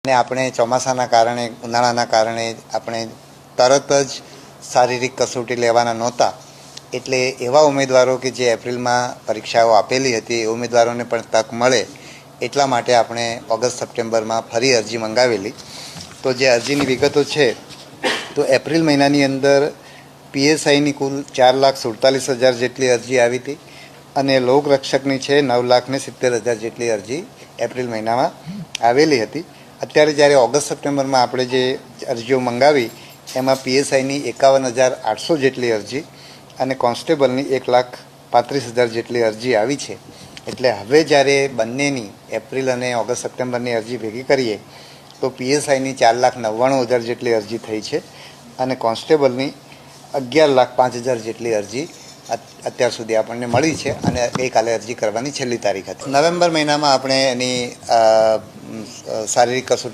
અને આપણે ચોમાસાના કારણે ઉનાળાના કારણે આપણે તરત જ શારીરિક કસોટી લેવાના નહોતા, એટલે એવા ઉમેદવારો કે જે એપ્રિલમાં પરીક્ષાઓ આપેલી હતી એ ઉમેદવારોને પણ તક મળે એટલા માટે આપણે ઓગસ્ટ સપ્ટેમ્બરમાં ફરી અરજી મંગાવેલી. તો જે અરજીની વિગતો છે તો એપ્રિલ મહિનાની અંદર પીએસઆઈની કુલ 4,47,000 જેટલી અરજી આવી હતી અને લોકરક્ષકની છે 9,70,000 જેટલી અરજી એપ્રિલ મહિનામાં આવેલી હતી. અત્યારે જ્યારે ઓગસ્ટ સપ્ટેમ્બરમાં આપણે જે અરજીઓ મંગાવી એમાં પીએસઆઈની 51,800 જેટલી અરજી અને કોન્સ્ટેબલની 1,35,000 જેટલી અરજી આવી છે. એટલે હવે જ્યારે બંનેની એપ્રિલ અને ઓગસ્ટ સપ્ટેમ્બરની અરજી ભેગી કરીએ તો પીએસઆઈની 4,99,000 જેટલી અરજી થઈ છે અને કોન્સ્ટેબલની 11,05,000 જેટલી અરજી અત્યાર સુધી આપણને મળી છે અને ગઈકાલે અરજી કરવાની છેલ્લી તારીખ હતી. નવેમ્બર મહિનામાં આપણે એની શારીરિક કસોટી